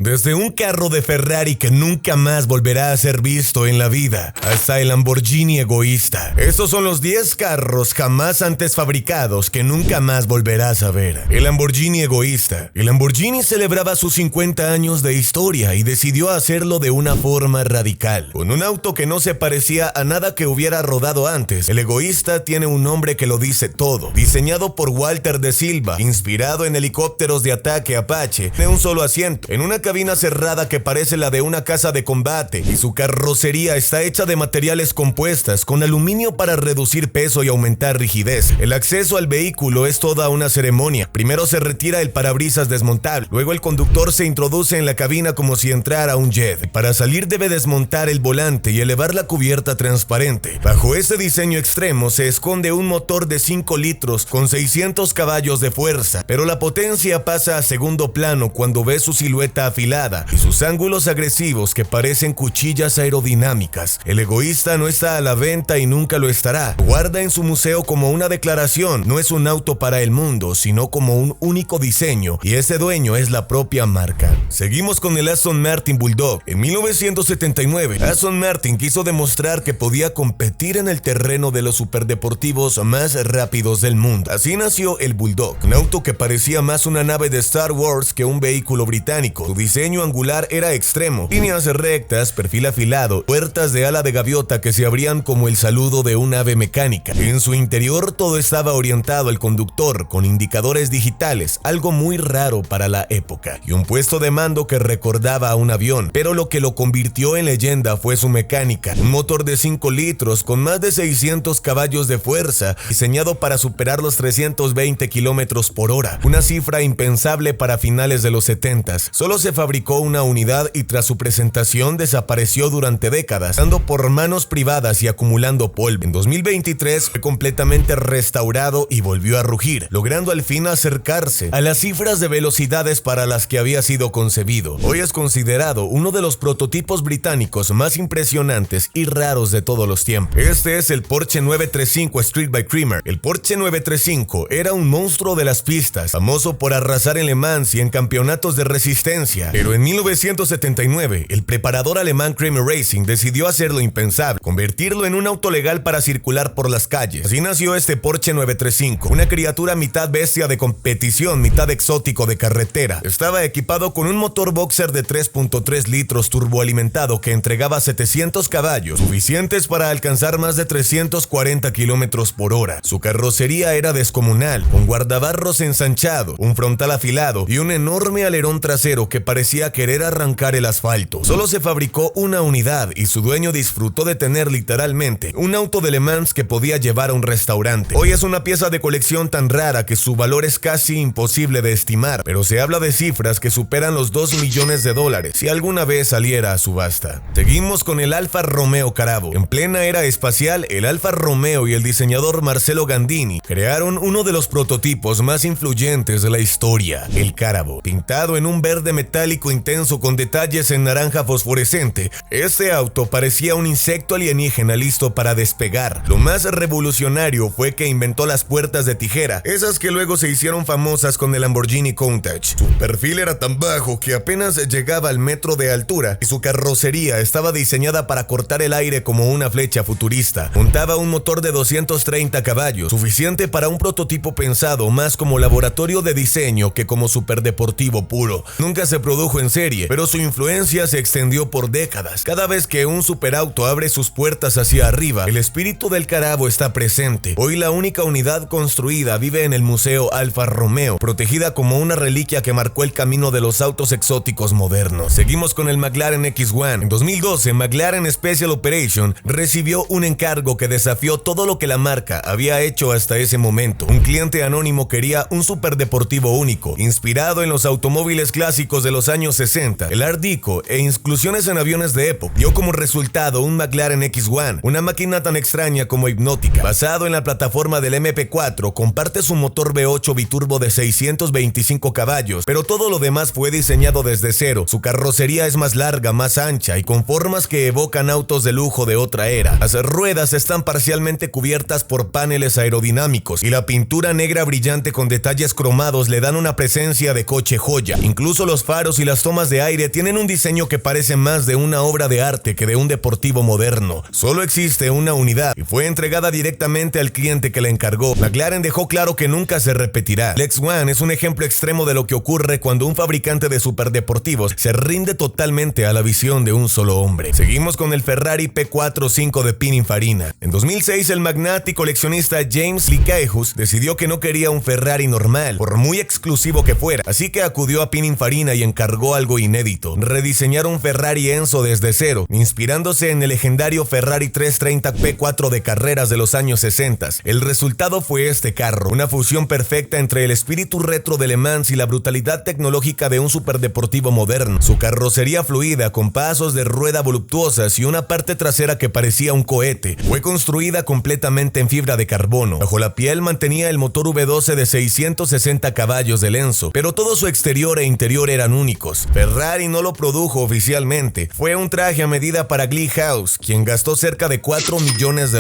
Desde un carro de Ferrari que nunca más volverá a ser visto en la vida, hasta el Lamborghini egoísta. Estos son los 10 carros jamás antes fabricados que nunca más volverás a ver. El Lamborghini egoísta. El Lamborghini celebraba sus 50 años de historia y decidió hacerlo de una forma radical. Con un auto que no se parecía a nada que hubiera rodado antes, el egoísta tiene un nombre que lo dice todo. Diseñado por Walter de Silva, inspirado en helicópteros de ataque Apache, de un solo asiento, en una cabina cerrada que parece la de una casa de combate, y su carrocería está hecha de materiales compuestas con aluminio para reducir peso y aumentar rigidez. El acceso al vehículo es toda una ceremonia. Primero se retira el parabrisas desmontable, luego el conductor se introduce en la cabina como si entrara un jet. Para salir debe desmontar el volante y elevar la cubierta transparente. Bajo este diseño extremo se esconde un motor de 5 litros con 600 caballos de fuerza, pero la potencia pasa a segundo plano cuando ves su silueta afilada y sus ángulos agresivos que parecen cuchillas aerodinámicas. El egoísta no está a la venta y nunca lo estará. Guarda en su museo como una declaración: no es un auto para el mundo, sino como un único diseño, y ese dueño es la propia marca. Seguimos con el Aston Martin Bulldog. En 1979, Aston Martin quiso demostrar que podía competir en el terreno de los superdeportivos más rápidos del mundo. Así nació el Bulldog, un auto que parecía más una nave de Star Wars que un vehículo británico. Su diseño angular era extremo, líneas rectas, perfil afilado, puertas de ala de gaviota que se abrían como el saludo de un ave mecánica. En su interior todo estaba orientado al conductor, con indicadores digitales, algo muy raro para la época, y un puesto de mando que recordaba a un avión, pero lo que lo convirtió en leyenda fue su mecánica. Un motor de 5 litros con más de 600 caballos de fuerza, diseñado para superar los 320 kilómetros por hora, una cifra impensable para finales de los 70s. Solo se fabricó una unidad y tras su presentación desapareció durante décadas, dando por manos privadas y acumulando polvo. En 2023 fue completamente restaurado y volvió a rugir, logrando al fin acercarse a las cifras de velocidades para las que había sido concebido. Hoy es considerado uno de los prototipos británicos más impresionantes y raros de todos los tiempos. Este es el Porsche 935 Street by Creamer. El Porsche 935 era un monstruo de las pistas, famoso por arrasar en Le Mans y en campeonatos de resistencia, pero en 1979 el preparador alemán Creamer Racing decidió hacer lo impensable, convertirlo en un auto legal para circular por las calles. Así nació este Porsche 935, una criatura mitad bestia de competición, mitad exótico de carretera. Estaba equipado con un motor boxer de 3.3 litros turboalimentado que entregaba 700 caballos, suficientes para alcanzar más de 340 kilómetros por hora. Su carrocería era descomunal, con guardabarros ensanchado, un frontal afilado y un enorme alerón trasero que parecía querer arrancar el asfalto. Solo se fabricó una unidad y su dueño disfrutó de tener literalmente un auto de Le Mans que podía llevar a un restaurante. Hoy es una pieza de colección tan rara que su valor es casi imposible de estimar, pero se habla de cifras que superan los $2 millones si alguna vez saliera a subasta. Seguimos con el Alfa Romeo Caravo. En plena era espacial, el Alfa Romeo y el diseñador Marcello Gandini crearon uno de los prototipos más influyentes de la historia, el Caravo. Pintado en un verde metálico intenso con detalles en naranja fosforescente, este auto parecía un insecto alienígena listo para despegar. Lo más revolucionario fue que inventó las puertas de tijera, esas que luego se hicieron famosas con el Lamborghini Countach. Su perfil era tan bajo que apenas llegaba al metro de altura y su carrocería estaba diseñada para cortar el aire como una flecha futurista. Montaba un motor de 230 caballos, suficiente para un prototipo pensado más como laboratorio de diseño que como superdeportivo puro. Nunca se produjo en serie, pero su influencia se extendió por décadas. Cada vez que un superauto abre sus puertas hacia arriba, el espíritu del Caravo está presente. Hoy la única unidad construida vive en el Museo Alfa Romeo, protegida como una reliquia que marcó el camino de los autos exóticos modernos. Seguimos con el McLaren X1. En 2012, McLaren Special Operation recibió un encargo que desafió todo lo que la marca había hecho hasta ese momento. Un cliente anónimo quería un superdeportivo único, inspirado en los automóviles clásicos de los años 60, el Art Deco e inclusiones en aviones de época. Dio como resultado un McLaren X1, una máquina tan extraña como hipnótica. Basado en la plataforma del MP4, comparte su motor V8 biturbo de 625 caballos, pero todo lo demás fue diseñado desde cero. Su carrocería es más larga, más ancha y con formas que evocan autos de lujo de otra era. Las ruedas están parcialmente cubiertas por paneles aerodinámicos y la pintura negra brillante con detalles cromados le dan una presencia de coche joya. Incluso los faros faros y las tomas de aire tienen un diseño que parece más de una obra de arte que de un deportivo moderno. Solo existe una unidad y fue entregada directamente al cliente que la encargó. McLaren dejó claro que nunca se repetirá. El X1 es un ejemplo extremo de lo que ocurre cuando un fabricante de superdeportivos se rinde totalmente a la visión de un solo hombre. Seguimos con el Ferrari P45 de Pininfarina. En 2006, el magnate y coleccionista James Licaeus decidió que no quería un Ferrari normal, por muy exclusivo que fuera, así que acudió a Pininfarina y encargó algo inédito: rediseñar un Ferrari Enzo desde cero, inspirándose en el legendario Ferrari 330 P4 de carreras de los años 60. El resultado fue este carro, una fusión perfecta entre el espíritu retro de Le Mans y la brutalidad tecnológica de un superdeportivo moderno. Su carrocería fluida, con pasos de rueda voluptuosas y una parte trasera que parecía un cohete, fue construida completamente en fibra de carbono. Bajo la piel mantenía el motor V12 de 660 caballos del Enzo, pero todo su exterior e interior eran únicos. Ferrari no lo produjo oficialmente, fue un traje a medida para Glee House, quien gastó cerca de $4 millones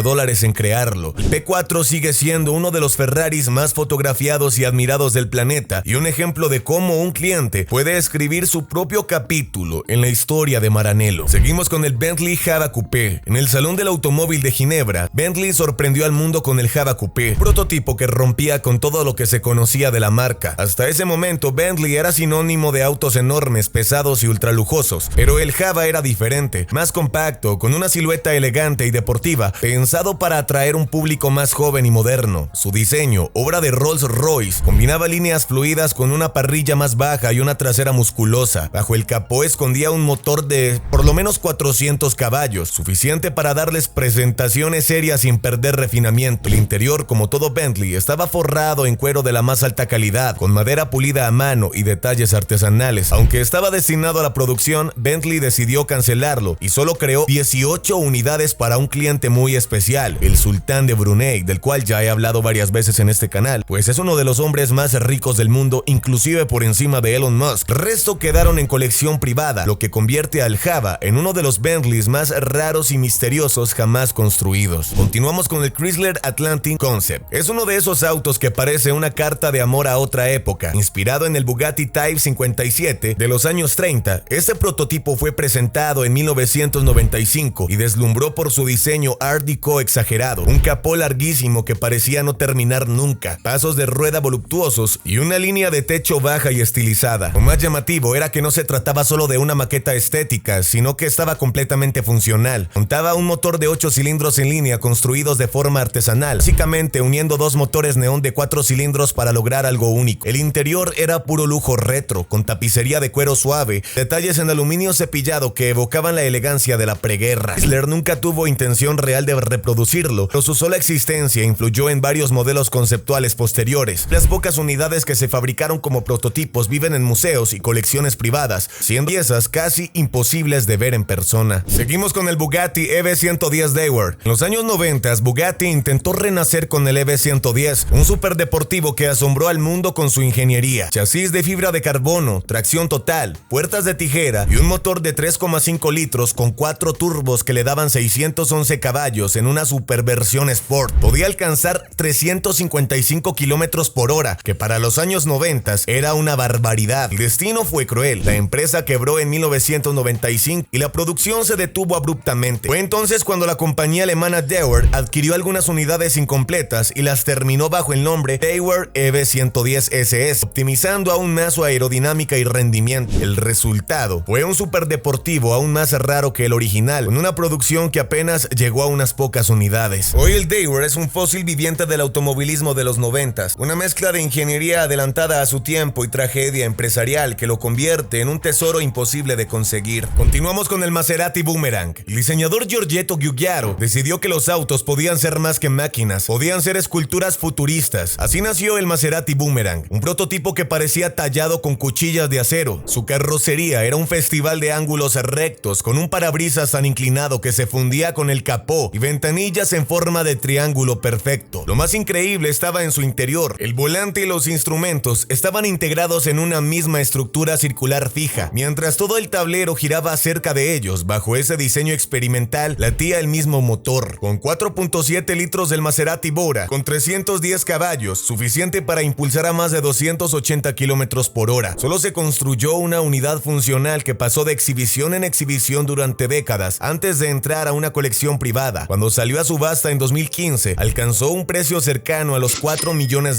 en crearlo. El P4 sigue siendo uno de los Ferraris más fotografiados y admirados del planeta, y un ejemplo de cómo un cliente puede escribir su propio capítulo en la historia de Maranello. Seguimos con el Bentley Java Coupé. En el Salón del Automóvil de Ginebra, Bentley sorprendió al mundo con el Java Coupé, un prototipo que rompía con todo lo que se conocía de la marca. Hasta ese momento, Bentley era sinónimo de autos enormes, pesados y ultralujosos, pero el Java era diferente, más compacto, con una silueta elegante y deportiva, pensado para atraer un público más joven y moderno. Su diseño, obra de Rolls-Royce, combinaba líneas fluidas con una parrilla más baja y una trasera musculosa. Bajo el capó escondía un motor de por lo menos 400 caballos, suficiente para darles presentaciones serias sin perder refinamiento. El interior, como todo Bentley, estaba forrado en cuero de la más alta calidad, con madera pulida a mano y detalles artesanales. Aunque estaba destinado a la producción, Bentley decidió cancelarlo y solo creó 18 unidades para un cliente muy especial, el Sultán de Brunei, del cual ya he hablado varias veces en este canal, pues es uno de los hombres más ricos del mundo, inclusive por encima de Elon Musk. El resto quedaron en colección privada, lo que convierte al Java en uno de los Bentleys más raros y misteriosos jamás construidos. Continuamos con el Chrysler Atlantic Concept. Es uno de esos autos que parece una carta de amor a otra época. Inspirado en el Bugatti Type 57 de los años 30, este prototipo fue presentado en 1995 y deslumbró por su diseño Art Deco exagerado, un capó larguísimo que parecía no terminar nunca, pasos de rueda voluptuosos y una línea de techo baja y estilizada. Lo más llamativo era que no se trataba solo de una maqueta estética, sino que estaba completamente funcional. Contaba un motor de 8 cilindros en línea construidos de forma artesanal, básicamente uniendo dos motores neón de 4 cilindros para lograr algo único. El interior era puro lujo retro, con tapicería de cuero suave, detalles en aluminio cepillado que evocaban la elegancia de la preguerra. Chrysler nunca tuvo intención real de reproducirlo, pero su sola existencia influyó en varios modelos conceptuales posteriores. Las pocas unidades que se fabricaron como prototipos viven en museos y colecciones privadas, siendo piezas casi imposibles de ver en persona. Seguimos con el Bugatti EV110 Dewar. En los años 90, Bugatti intentó renacer con el EV110, un superdeportivo que asombró al mundo con su ingeniería. Chasis de fibra de carbono, tracción total, puertas de tijera y un motor de 3,5 litros con 4 turbos que le daban 611 caballos en una superversión Sport. Podía alcanzar 355 kilómetros por hora, que para los años 90 era una barbaridad. El destino fue cruel. La empresa quebró en 1995 y la producción se detuvo abruptamente. Fue entonces cuando la compañía alemana Dewar adquirió algunas unidades incompletas y las terminó bajo el nombre Dewar EV110 SS, optimizando aún más su aerodinámica y rendimiento. El resultado fue un superdeportivo aún más raro que el original, con una producción que apenas llegó a unas pocas unidades. Hoy el Dewar es un fósil viviente del automovilismo de los 90, una mezcla de ingeniería adelantada a su tiempo y tragedia empresarial que lo convierte en un tesoro imposible de conseguir. Continuamos con el Maserati Boomerang. El diseñador Giorgetto Giugiaro decidió que los autos podían ser más que máquinas, podían ser esculturas futuristas. Así nació el Maserati Boomerang, un prototipo que parecía tallado con cuchillas de acero. Su carrocería era un festival de ángulos rectos, con un parabrisas tan inclinado que se fundía con el capó y ventanillas en forma de triángulo perfecto. Lo más increíble estaba en su interior. El volante y los instrumentos estaban integrados en una misma estructura circular fija, mientras todo el tablero giraba cerca de ellos. Bajo ese diseño experimental latía el mismo motor, con 4.7 litros del Maserati Bora, con 310 caballos, suficiente para impulsar a más de 280 kilómetros por hora. Solo se construyó construyó una unidad funcional que pasó de exhibición en exhibición durante décadas antes de entrar a una colección privada. Cuando salió a subasta en 2015, alcanzó un precio cercano a los $4 millones.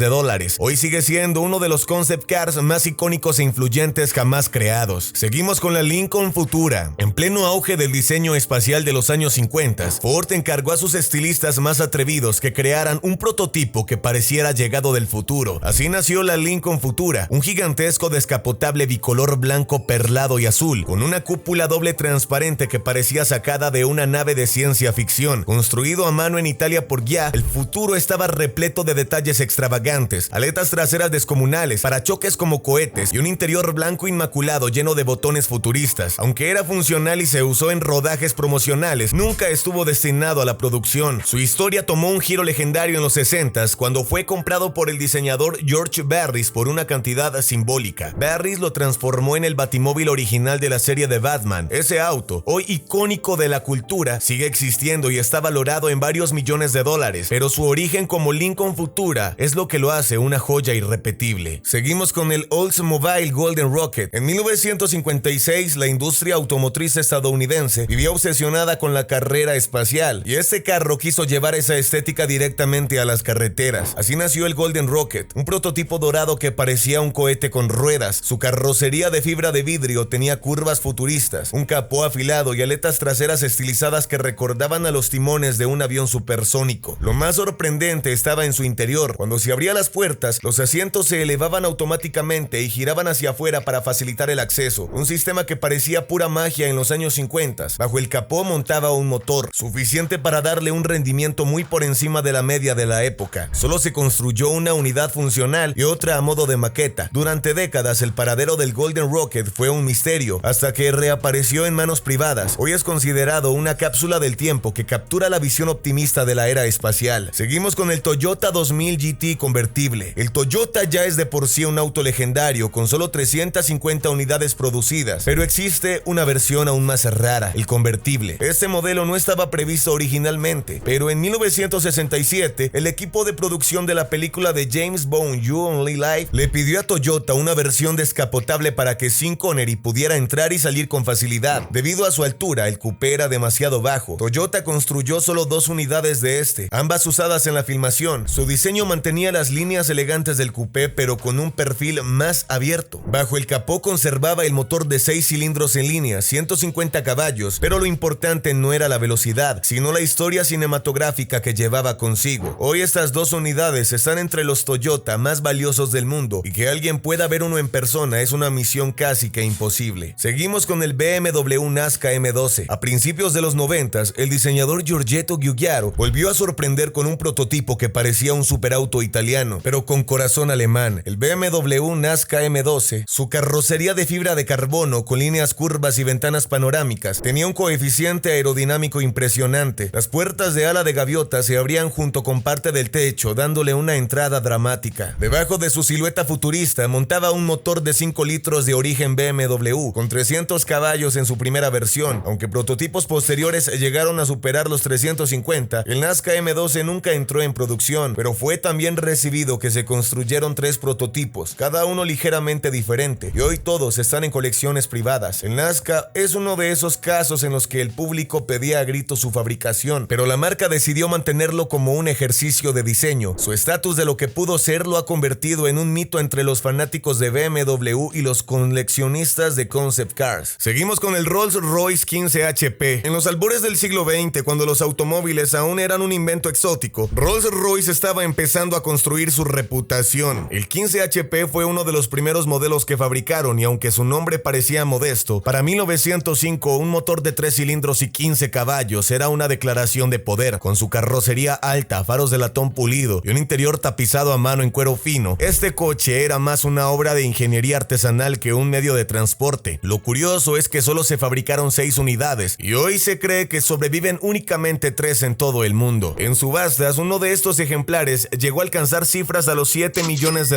Hoy sigue siendo uno de los concept cars más icónicos e influyentes jamás creados. Seguimos con la Lincoln Futura. En pleno auge del diseño espacial de los años 50, Ford encargó a sus estilistas más atrevidos que crearan un prototipo que pareciera llegado del futuro. Así nació la Lincoln Futura, un gigantesco descapotable bicolor blanco perlado y azul, con una cúpula doble transparente que parecía sacada de una nave de ciencia ficción. Construido a mano en Italia por Ghia, el Futuro estaba repleto de detalles extravagantes, aletas traseras descomunales, parachoques como cohetes y un interior blanco inmaculado lleno de botones futuristas. Aunque era funcional y se usó en rodajes promocionales, nunca estuvo destinado a la producción. Su historia tomó un giro legendario en los 60s cuando fue comprado por el diseñador George Barris por una cantidad simbólica. Barris lo transformó en el batimóvil original de la serie de Batman. Ese auto, hoy icónico de la cultura, sigue existiendo y está valorado en varios millones de dólares, pero su origen como Lincoln Futura es lo que lo hace una joya irrepetible. Seguimos con el Oldsmobile Golden Rocket. En 1956, la industria automotriz estadounidense vivía obsesionada con la carrera espacial, y este carro quiso llevar esa estética directamente a las carreteras. Así nació el Golden Rocket, un prototipo dorado que parecía un cohete con ruedas. Su carrocería de fibra de vidrio tenía curvas futuristas, un capó afilado y aletas traseras estilizadas que recordaban a los timones de un avión supersónico. Lo más sorprendente estaba en su interior. Cuando se abrían las puertas, los asientos se elevaban automáticamente y giraban hacia afuera para facilitar el acceso, un sistema que parecía pura magia en los años 50. Bajo el capó montaba un motor, suficiente para darle un rendimiento muy por encima de la media de la época. Solo se construyó una unidad funcional y otra a modo de maqueta. Durante décadas, el paradero del Golden Rocket fue un misterio, hasta que reapareció en manos privadas. Hoy es considerado una cápsula del tiempo que captura la visión optimista de la era espacial. Seguimos con el Toyota 2000 GT convertible. El Toyota ya es de por sí un auto legendario con solo 350 unidades producidas, pero existe una versión aún más rara, el convertible. Este modelo no estaba previsto originalmente, pero en 1967 el equipo de producción de la película de James Bond You Only Live le pidió a Toyota una versión descapotable para que Sean Connery pudiera entrar y salir con facilidad. Debido a su altura, el coupé era demasiado bajo. Toyota construyó solo 2 unidades de este, ambas usadas en la filmación. Su diseño mantenía las líneas elegantes del coupé, pero con un perfil más abierto. Bajo el capó conservaba el motor de 6 cilindros en línea, 150 caballos, pero lo importante no era la velocidad, sino la historia cinematográfica que llevaba consigo. Hoy estas 2 unidades están entre los Toyota más valiosos del mundo, y que alguien pueda ver uno en persona es una misión casi que imposible. Seguimos con el BMW Nazca M12. A principios de los 90s, el diseñador Giorgetto Giugiaro volvió a sorprender con un prototipo que parecía un superauto italiano, pero con corazón alemán. El BMW Nazca M12, su carrocería de fibra de carbono con líneas curvas y ventanas panorámicas, tenía un coeficiente aerodinámico impresionante. Las puertas de ala de gaviota se abrían junto con parte del techo, dándole una entrada dramática. Debajo de su silueta futurista montaba un motor de 5 litros de origen BMW, con 300 caballos en su primera versión. Aunque prototipos posteriores llegaron a superar los 350, el Nazca M12 nunca entró en producción, pero fue tan bien recibido que se construyeron 3 prototipos, cada uno ligeramente diferente, y hoy todos están en colecciones privadas. El Nazca es uno de esos casos en los que el público pedía a gritos su fabricación, pero la marca decidió mantenerlo como un ejercicio de diseño. Su estatus de lo que pudo ser lo ha convertido en un mito entre los fanáticos de BMW y los coleccionistas de concept cars. Seguimos con el Rolls-Royce 15 HP. En los albores del siglo XX, cuando los automóviles aún eran un invento exótico, Rolls-Royce estaba empezando a construir su reputación. El 15 HP fue uno de los primeros modelos que fabricaron, y aunque su nombre parecía modesto, para 1905 un motor de 3 cilindros y 15 caballos era una declaración de poder. Con su carrocería alta, faros de latón pulido y un interior tapizado a mano en cuero fino, este coche era más una obra de ingeniería artesanal que un medio de transporte. Lo curioso es que solo se fabricaron 6 unidades, y hoy se cree que sobreviven únicamente 3 en todo el mundo. En subastas, uno de estos ejemplares llegó a alcanzar cifras a los $7 millones,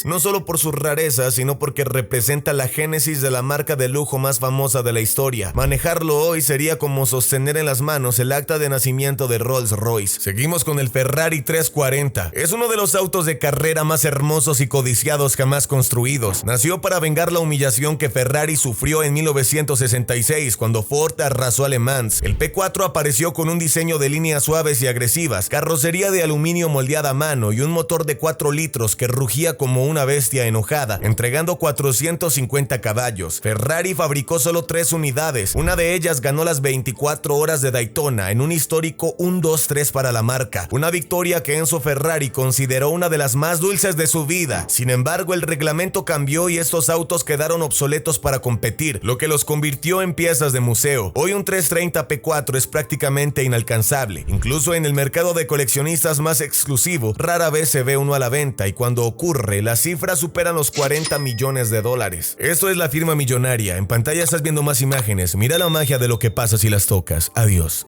no solo por su rareza, sino porque representa la génesis de la marca de lujo más famosa de la historia. Manejarlo hoy sería como sostener en las manos el acta de nacimiento de Rolls-Royce. Seguimos con el Ferrari 340. Es uno de los autos de carrera más hermosos y codiciados jamás construidos. Nació para vengar la humillación que Ferrari sufrió en 1966 cuando Ford arrasó a Le Mans. El P4 apareció con un diseño de líneas suaves y agresivas, carrocería de aluminio moldeada a mano y un motor de 4 litros que rugía como una bestia enojada, entregando 450 caballos. Ferrari fabricó solo 3 unidades, una de ellas ganó las 24 horas de Daytona en un histórico 1-2-3 para la marca, una victoria que Enzo Ferrari consideró una de las más dulces de su vida. Sin embargo, el reglamento cambió y estos autos quedaron obsoletos para competir, lo que los convirtió en piezas de museo. Hoy un 330 P4 es prácticamente inalcanzable. Incluso en el mercado de coleccionistas más exclusivo, rara vez se ve uno a la venta y cuando ocurre, las cifras superan los 40 millones de dólares. Esto es La Firma Millonaria. En pantalla estás viendo más imágenes. Mira la magia de lo que pasa si las tocas. Adiós.